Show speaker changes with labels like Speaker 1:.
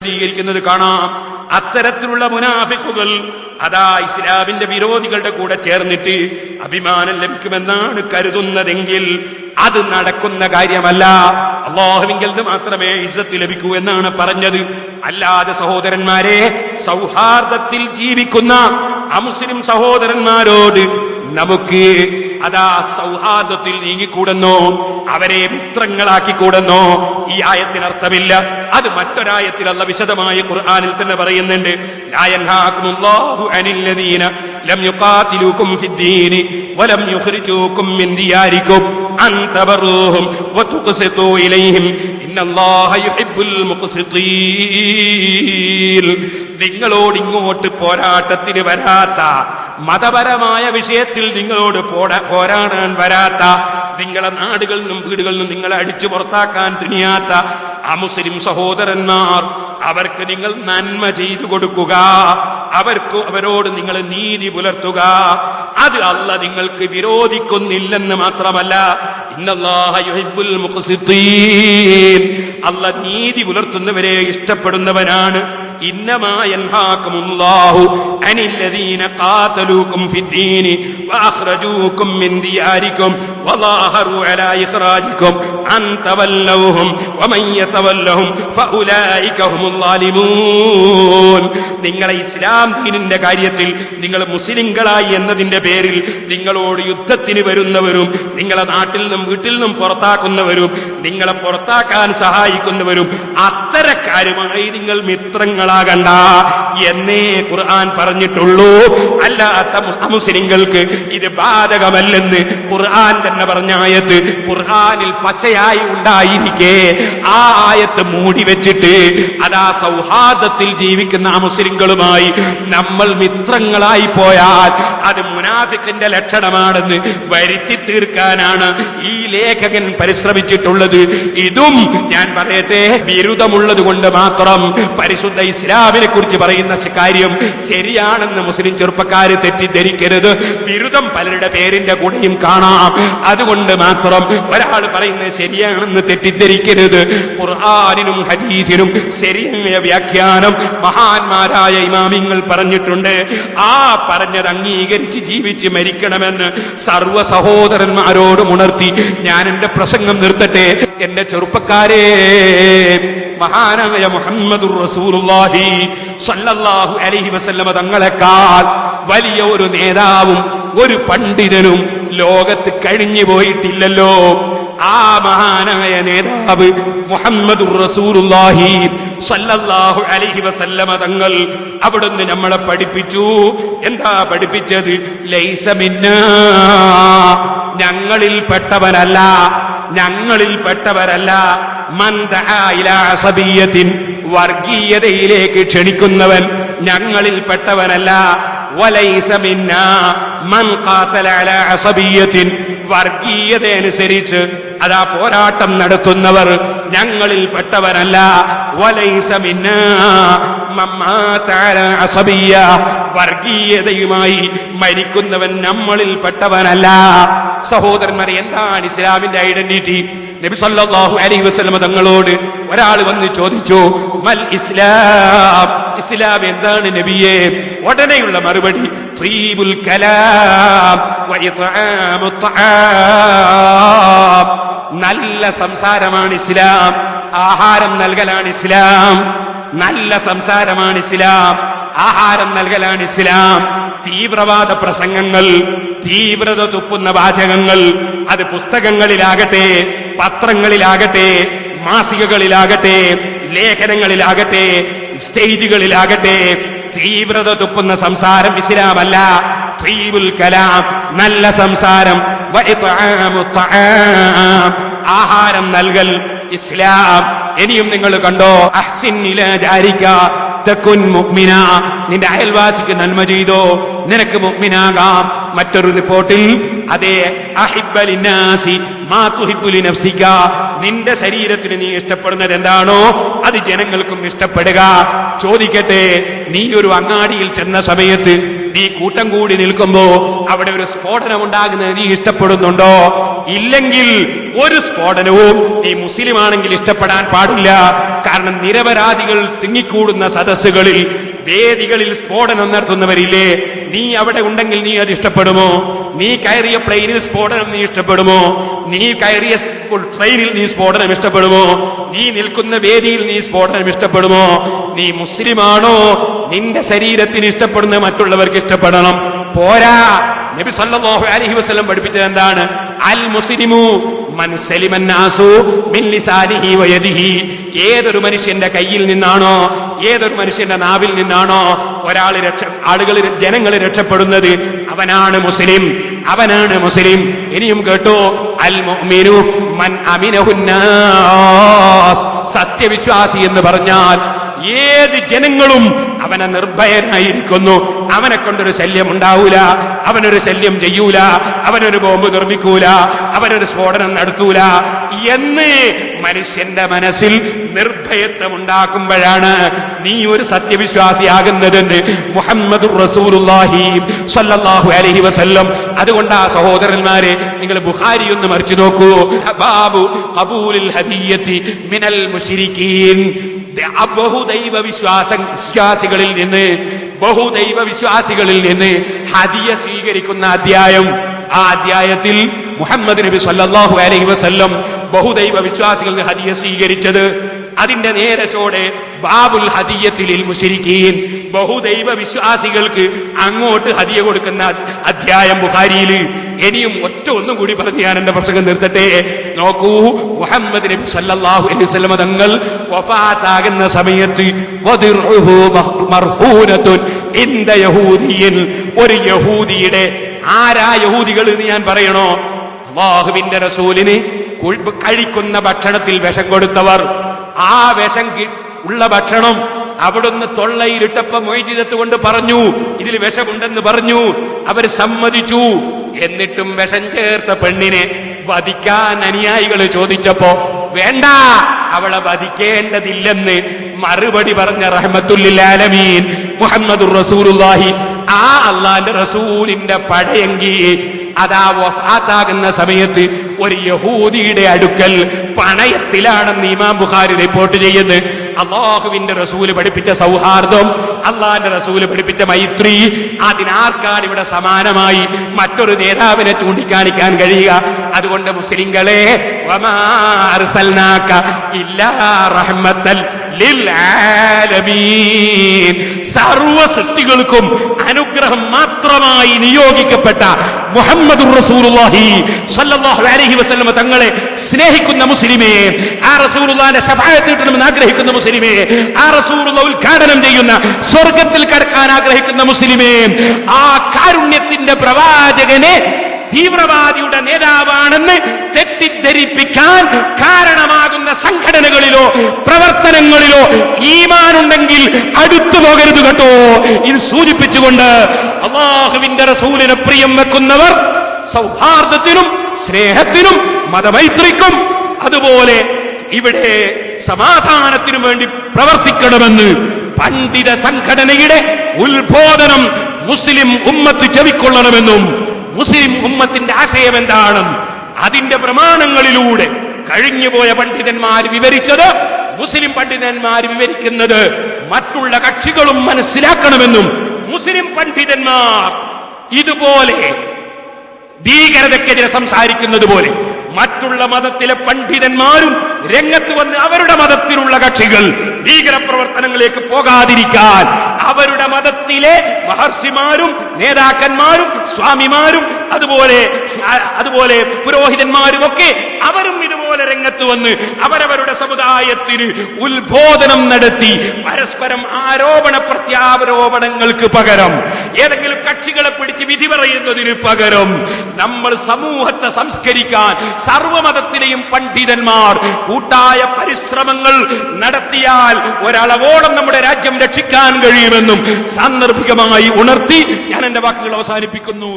Speaker 1: വിശദീകരിക്കുന്നത് കാണാം. അത്തരത്തിലുള്ള മുനാഫിഖുകൾ അതാ ഇസ്ലാമിന്റെ വിരോധികളുടെ കൂടെ ചേർന്നിട്ട് അഭിമാനം ലഭിക്കുമെന്നാണ് കരുതുന്നതെങ്കിൽ അത് നടക്കുന്ന കാര്യമല്ല. അല്ലാഹുവിങ്കിൽ നിന്ന് മാത്രമേ ഇസ്സത്ത് ലഭിക്കൂ എന്നാണ് പറഞ്ഞത്. അല്ലാതെ സഹോദരന്മാരെ, സൗഹാർദ്ദത്തിൽ ജീവിക്കുന്ന അമുസ്ലിം സഹോദരന്മാരോട് നമുക്ക് അതാ സൗഹാർദ്ദത്തിൽ നീങ്ങിക്കൂടുന്നോ, അവരെ മിത്രങ്ങളാക്കിക്കൂടുന്നോ? ഈ ആയത്തിനർത്ഥമില്ല. അത് മറ്റൊരായത്തിൽ അല്ലാഹു വിശദമായി ഖുർആനിൽ തന്നെ പറയുന്നുണ്ട്. ലാ യൻഹാകുമുല്ലാഹു അനില്ലദീന ലം യുഖാതിലൂകും ഫിദ്ദീനി വലം യുഖ്രിജൂകും മിൻ ദിയാരികും അൻ തബറൂഹും വതുഖ്സിതു ഇലൈഹിം ഇന്നല്ലാഹ യുഹിബ്ബുൽ മുഖ്സിതീൻ. നിങ്ങളോട് ഇങ്ങോട്ട് പോരാട്ടത്തിന് വരാത്ത, മതപരമായ വിഷയത്തിൽ നിങ്ങളോട് പോരാടാൻ വരാത്ത, നിങ്ങളെ നാടുകളിൽ നിന്നും വീടുകളിൽ നിന്നും നിങ്ങളെ അടിച്ചു പുറത്താക്കാൻ തുനിയാത്ത അമുസ്ലിം സഹോദരന്മാർ, അവർക്ക് നിങ്ങൾ നന്മ ചെയ്തു കൊടുക്കുക, അവരോട് നിങ്ങൾ നീതി പുലർത്തുക. അത് അല്ലാഹ് നിങ്ങൾക്ക് വിരോധിക്കുന്നില്ലെന്ന് മാത്രമല്ല, ഇന്നല്ലാഹ യുഹിബ്ബുൽ മുഖ്സിതീൻ, അല്ലാഹ് നീതി പുലർത്തുന്നവരെ ഇഷ്ടപ്പെടുന്നവനാണ്. ഇന്നമാ യൻഹാകുമുല്ലാഹു അനില്ലദീന ഖാതലൂകും ഫിദ്ദീനി വഅഖ്റജൂകും മിൻ ദിയാരികും വളാഹറു അലാ ഇഖ്റാജികും അൻ തവല്ലൗഹും വമൻ യതവല്ലഹും ഫഉലൈക ഹുമുൽ ളാലിമൂൻ. നിങ്ങളെ ഇസ്ലാം ദീനിന്റെ കാര്യത്തിൽ നിങ്ങൾ മുസ്ലിങ്ങളായി എന്നതിന്റെ പേരിൽ നിങ്ങളോട് യുദ്ധത്തിന് വരുന്നവരും, നിങ്ങളെ നാട്ടിൽ നിന്നും വീട്ടിൽ നിന്നും പുറത്താക്കുന്നവരും, നിങ്ങളെ പുറത്താക്കാൻ സഹായിക്കുന്നവരും, അത്തരക്കാരുമായി നിങ്ങൾ മിത്രങ്ങളാകണ്ട എന്നേ ഖുർആൻ പറഞ്ഞിട്ടുള്ളൂ. അല്ലാത്ത മുസ്ലിങ്ങൾക്ക് ഇത് ബാധകമല്ലെന്ന് ഖുർആൻ തന്നെ പറഞ്ഞ ആയത്ത് ഖുർആനിൽ പച്ചയായി ഉണ്ടായിരിക്കെ ആ ആയത്ത് മൂടി വെച്ചിട്ട് അതാ സൗഹാർദ്ദത്തിൽ ജീവിക്കുന്ന ആ മുസ്ലിങ്ങളുമായി നമ്മൾ മിത്രങ്ങളായി പോയാൽ അത് മുനാഫിഖിന്റെ ലക്ഷണമാണെന്ന് വരുത്തി തീർക്കാനാണ് ഈ ലേഖകൻ പരിശ്രമിച്ചിട്ടുള്ളത്. ഇതും ഞാൻ പറയട്ടെ, ബിരുദമുള്ളത് കൊണ്ട് മാത്രം പരിശുദ്ധ ഇസ്ലാമിനെ കുറിച്ച് പറയുന്ന കാര്യം ശരിയാണെന്ന് മുസ്ലിം ചെറുപ്പക്കാര് തെറ്റിദ്ധരിക്കരുത്. ബിരുദം പലരുടെ പേരിന്റെ കൂടെയും കാണാം. അതുകൊണ്ട് മാത്രം ഒരാൾ പറയുന്നത് ശരിയാണെന്ന് തെറ്റിദ്ധരിക്കരുത്. ഖുർആനിനും ഹദീസിനും ശരിയായ വ്യാഖ്യാനം മഹാന്മാരായ ഇമാമിങ്ങൾ പറഞ്ഞിട്ടുണ്ട്. ആ പറഞ്ഞത് അംഗീകരിച്ച് ജീവിച്ച് മരിക്കണമെന്ന് സർവ്വ സഹോദരന്മാരോടും ഉണർത്തി ഞാൻ എന്റെ പ്രസംഗം നിർത്തട്ടെ. എന്റെ ചെറുപ്പക്കാരെ, മഹാനായ മുഹമ്മദുർ റസൂലുള്ളാഹി സ്വല്ലല്ലാഹു അലൈഹി വസല്ലമ തങ്ങളെക്കാൾ വലിയ ഒരു നേതാവും ഒരു പണ്ഡിതനും ലോകത്ത് കഴിഞ്ഞു പോയിട്ടില്ലല്ലോ. ആ മഹാനായ നേതാവ് മുഹമ്മദുർ റസൂലുള്ളാഹി സ്വല്ലല്ലാഹു അലൈഹി വസല്ലമ തങ്ങൾ അവിടുന്ന് നമ്മളെ പഠിപ്പിച്ചു. എന്താ പഠിപ്പിച്ചത്? ലൈസ മിന്നാ, ഞങ്ങളിൽ പെട്ടവരല്ല, ഞങ്ങളിൽ പെട്ടവരല്ല. മൻ ദആ ഇലാ അസബിയ്യത്തിൻ, വർഗീയതയിലേക്ക് ക്ഷണിക്കുന്നവൻ ഞങ്ങളിൽ പെട്ടവനല്ല. വലൈസ മിന്നാ മൻ ഖാതല അലാ അസബിയ്യത്തിൻ, വർഗീയത അനുസരിച്ച് അതാ പോരാട്ടം നടത്തുന്നവർ ഞങ്ങളിൽ പെട്ടവനല്ല. വലൈസ മിന്നാ മൻ മാത അലാ അസബിയ്യ, വർഗീയതയുമായി മരിക്കുന്നവൻ നമ്മളിൽ പെട്ടവനല്ല. സഹോദരന്മാരെ, എന്താണ് ഇസ്ലാമിന്റെ ഐഡന്റിറ്റി? നബി സല്ലല്ലാഹു അലൈഹി വസല്ലം തങ്ങളോട് ഒരാൾ വന്ന് ചോദിച്ചു, മൽ ഇസ്ലാം, ഇസ്ലാം എന്താണ് നബിയേ? ഉടനെയുള്ള മറുപടി ത്വീബുൽ കലാം വ ഇത്ആമുത് തആം, നല്ല സംസാരമാണ് ഇസ്ലാം, ആഹാരം നൽകലാണ് ഇസ്ലാം. നല്ല സംസാരമാണ് ഇസ്ലാം, ആഹാരം നൽകലാണ് ഇസ്ലാം. തീവ്രവാദ പ്രസംഗങ്ങൾ, തീവ്രത തുപ്പുന്ന വാചകങ്ങൾ, അത് പുസ്തകങ്ങളിലാകട്ടെ, പത്രങ്ങളിലാകട്ടെ, മാസികകളിലാകട്ടെ, ലേഖനങ്ങളിലാകട്ടെ, സ്റ്റേജുകളിലാകട്ടെ, തീവ്രത തുപ്പുന്ന സംസാരം ഇസ്ലാമല്ല. ത്വീബുൽ കലാം, നല്ല സംസാരം, വ ഇത്ആമുത് തആം, ആഹാരം നൽകൽ ഇസ്ലാം. ഇനിയും നിങ്ങൾ കണ്ടോ, അഹ്സിൻ ഇലാ ജാരിക തകുൻ മുഅ്മിന, നിന്റെ അയൽവാസിക്ക് നന്മ ചെയ്തോ നിനക്ക് മുഅ്മിനാകാം. മറ്റൊരു റിപ്പോർട്ടിൽ അതേ അഹിബ്ബ ലിന്നാസി മാ തുഹിബ്ബു ലിനഫ്സിക, നിന്റെ ശരീരത്തിന് നീ ഇഷ്ടപ്പെടുന്നത് എന്താണോ അത് ജനങ്ങൾക്കും ഇഷ്ടപ്പെടുക. ചോദിക്കട്ടെ, നീ ഒരു അങ്ങാടിയിൽ ചെന്ന സമയത്ത് നീ കൂട്ടം കൂടി നിൽക്കുമ്പോ അവിടെ ഒരു സ്ഫോടനം ഉണ്ടാകുന്നത് നീ ഇഷ്ടപ്പെടുന്നുണ്ടോ? ഇല്ലെങ്കിൽ ഒരു സ്ഫോടനവും നീ മുസ്ലിം ആണെങ്കിൽ ഇഷ്ടപ്പെടാൻ പാടില്ല. കാരണം നിരപരാധികൾ തിങ്ങിക്കൂടുന്ന സദസ്സുകളിൽ, വേദികളിൽ സ്ഫോടനം നടത്തുന്നവരില്ലേ, നീ അവിടെ ഉണ്ടെങ്കിൽ നീ അത് ഇഷ്ടപ്പെടുമോ? നീ കയറിയ പ്ലെയിനിൽ സ്ഫോടനം നീ ഇഷ്ടപ്പെടുമോ? നീ കയറിയ ട്രെയിനിൽ നീ സ്ഫോടനം ഇഷ്ടപ്പെടുമോ? നീ നിൽക്കുന്ന വേദിയിൽ നീ സ്ഫോടനം ഇഷ്ടപ്പെടുമോ? നീ മുസ്ലിമാണോ? നിന്റെ ശരീരത്തിന് ഇഷ്ടപ്പെടുന്ന മറ്റുള്ളവർക്ക് ഇഷ്ടപ്പെടണം. പോരാ, നബി സല്ലല്ലാഹു അലൈഹി വസല്ലം പഠിപ്പിച്ചത് എന്താണ്? അൽ മുസ്ലിമു മൻ സലിമൻ നാസു മിൻ ലിസാനിഹി വയദിഹി. ഏതൊരു മനുഷ്യന്റെ കയ്യിൽ നിന്നാണോ, ഏതൊരു മനുഷ്യന്റെ നാവിൽ നിന്നാണോ ജനങ്ങൾ രക്ഷപ്പെടുന്നത്, അവനാണ് മുസ്ലിം, അവനാണ് മുസ്ലിം. ഇനിയും കേട്ടോ, അൽ മുഅ്മിനു മൻ അമിനഹുന്നാസ്. സത്യവിശ്വാസി എന്ന് പറഞ്ഞാൽ ഏത് ജനങ്ങളും അവനെ നിർഭയനായിരിക്കുന്നു. അവനെ കൊണ്ടൊരു ശല്യം ഉണ്ടാവൂല, അവനൊരു ശല്യം ചെയ്യൂല, അവനൊരു ബോംബ് നിർമ്മിക്കൂല, അവനൊരു സ്ഫോടനം നടത്തൂല എന്ന് മനുഷ്യന്റെ മനസ്സിൽ നിർഭയത്വം ഉണ്ടാക്കുമ്പോഴാണ് നീ ഒരു സത്യവിശ്വാസിയാകുന്നതെന്ന് മുഹമ്മദുർ റസൂലുള്ളാഹി സ്വല്ലല്ലാഹു അലൈഹി വസല്ലം. അതുകൊണ്ടാ സഹോദരന്മാരെ, നിങ്ങൾ ബുഖാരി ഒന്ന് മറിച്ചു നോക്കൂ. ബാബു ഖബൂലിൽ ഹദിയത്തി മിനൽ മുശ്രിക്കീൻ. ബഹുദൈവ വിശ്വാസികളിൽ നിന്ന് ഹദിയ സ്വീകരിക്കുന്ന അധ്യായം. ആ അധ്യായത്തിൽ മുഹമ്മദ് നബി സല്ലല്ലാഹു അലൈഹി വസല്ലം ബഹുദൈവ വിശ്വാസികളിൽ ഹദിയ സ്വീകരിച്ചത്, അതിന്റെ നേരെ ചോടെ ബാബുൽ ഹദിയത്തിൽ മുശ്രിക്കീൻ, ബഹുദൈവ വിശ്വാസികൾക്ക് അങ്ങോട്ട് ഹദിയ കൊടുക്കുന്ന അധ്യായം ബുഖാരിയിൽ. ഇനിയും ഒന്നും കൂടി പറഞ്ഞ് ഞാൻ എന്റെ പ്രസംഗം നിർത്തട്ടെ. നോക്കൂ, മുഹമ്മദ് നബി സല്ലല്ലാഹു അലൈഹി വസല്ലം തങ്ങൾ വഫാത്താകുന്ന സമയത്ത് ഇന്ദ യഹൂദിയൻ, ഒരു യഹൂദിയുടെ, ആരാ യഹൂദികൾ എന്ന് ഞാൻ പറയണോ? അല്ലാഹുവിന്റെ റസൂലിന് കഴിക്കുന്ന ഭക്ഷണത്തിൽ വിഷം കൊടുത്തവർ. ആ വിഷം ഉള്ള ഭക്ഷണം അവിടുന്ന് തൊള്ളയിലിട്ടപ്പോ മൊയ്ജിദത്ത് കൊണ്ട് പറഞ്ഞു ഇതിൽ വിഷമുണ്ടെന്ന് പറഞ്ഞു. അവർ സമ്മതിച്ചു. എന്നിട്ടും വിഷം ചേർത്ത പെണ്ണിനെ വധിക്കാൻ അനുയായികൾ ചോദിച്ചപ്പോ വേണ്ട, അവളെ വധിക്കേണ്ടതില്ലെന്ന് മറുപടി പറഞ്ഞ റഹ്മത്തുല്ലിൽ ആലമീൻ മുഹമ്മദുർ റസൂലുള്ളാഹി. ആ അല്ലാഹുവിന്റെ റസൂലിന്റെ പടയെങ്കി അതാ വഫാത്താകുന്ന സമയത്ത് ഒരു യഹൂദിയുടെ അടുക്കൽ പണയത്തിലാണെന്ന് ഇമാം ബുഖാരി റിപ്പോർട്ട് ചെയ്യുന്നത്. അല്ലാഹുവിന്റെ റസൂല് പഠിപ്പിച്ച സൗഹാർദ്ദം, അല്ലാഹുവിന്റെ റസൂല് പഠിപ്പിച്ച മൈത്രി, അതിനാർക്കാണ് ഇവിടെ സമാനമായി മറ്റൊരു നേതാവിനെ ചൂണ്ടിക്കാണിക്കാൻ കഴിയുക? അതുകൊണ്ട് മുസ്ലിങ്ങളെ, വമാ അർസൽനാക ഇല്ലാ റഹ്മത്തൻ ലിൽ ആലമീൻ, സർവ്വ സൃഷ്ടികൾക്കും അനുഗ്രഹം മാത്രമായി നിയോഗിക്കപ്പെട്ട മുഹമ്മദുർ റസൂലുള്ളാഹി സ്വല്ലല്ലാഹു അലൈഹി വസല്ലം തങ്ങളെ സ്നേഹിക്കുന്ന മുസ്ലിമേ, ആ റസൂലുള്ളാഹിന്റെ ശഫാഅത്ത് കിട്ടണമെന്ന് ആഗ്രഹിക്കുന്ന മുസ്ലിമേ, ആ റസൂലുള്ള ഉദ്ഘാടനം ചെയ്യുന്ന സ്വർഗത്തിൽ കടക്കാൻ ആഗ്രഹിക്കുന്ന മുസ്ലിമേ, ആ കാരുണ്യത്തിന്റെ പ്രവാചകനെ തീവ്രവാദിയുടെ നേതാവാണെന്ന് തെറ്റിദ്ധരിപ്പിക്കാൻ കാരണമാകുന്ന സംഘടനകളിലോ പ്രവർത്തനങ്ങളിലോ ഈമാനുണ്ടെങ്കിൽ അടുത്തു പോകരുത് കേട്ടോ. ഇത് സൂചിപ്പിച്ചുകൊണ്ട് അല്ലാഹുവിന്റെ റസൂലിനെ പ്രിയം വെക്കുന്നവർ സൗഹാർദ്ദത്തിനും സ്നേഹത്തിനും മതമൈത്രിക്കും അതുപോലെ ഇവിടെ സമാധാനത്തിനു വേണ്ടി പ്രവർത്തിക്കണമെന്ന് പണ്ഡിത സംഘടനയുടെ ഉത്ബോധനം മുസ്ലിം ഉമ്മത്ത് ചെവിക്കൊള്ളണമെന്നും മുസ്ലിം ഉമ്മത്തിന്റെ ആശയം എന്താണെന്ന് അതിന്റെ പ്രമാണങ്ങളിലൂടെ കഴിഞ്ഞുപോയ പണ്ഡിതന്മാർ വിവരിച്ചത്, മുസ്ലിം പണ്ഡിതന്മാർ വിവരിക്കുന്നത് മറ്റുള്ള കക്ഷികളും മനസ്സിലാക്കണമെന്നും മുസ്ലിം പണ്ഡിതന്മാർ ഇതുപോലെ ഭീകരതയ്ക്കെതിരെ സംസാരിക്കുന്നത് പോലെ മറ്റുള്ള മതത്തിലെ പണ്ഡിതന്മാരും രംഗത്ത് വന്ന് അവരുടെ മതത്തിലുള്ള കക്ഷികൾ ഭീകരപ്രവർത്തനങ്ങളിലേക്ക് പോകാതിരിക്കാൻ അവരുടെ മതത്തിലെ മഹർഷിമാരും നേതാക്കന്മാരും സ്വാമിമാരും അതുപോലെ പുരോഹിതന്മാരും ഒക്കെ അവരും ഇതുപോലെ രംഗത്ത് വന്ന് അവരവരുടെ സമുദായത്തിന് ഉത്ബോധനം നടത്തി പരസ്പരം ആരോപണ പ്രത്യാരോപണങ്ങൾക്ക് പകരം ഏതെങ്കിലും കക്ഷികളെ പിടിച്ച് വിധി പറയുന്നതിന് പകരം നമ്മൾ സമൂഹത്തെ സംസ്കരിക്കാൻ സർവമതത്തിലെയും പണ്ഡിതന്മാർ കൂട്ടായ പരിശ്രമങ്ങൾ നടത്തിയാൽ ഒരളവോളം നമ്മുടെ രാജ്യം രക്ഷിക്കാൻ കഴിയുമെന്നും സാന്ദർഭികമായി ഉണർത്തി ഞാൻ എന്റെ വാക്കുകൾ അവസാനിപ്പിക്കുന്നു.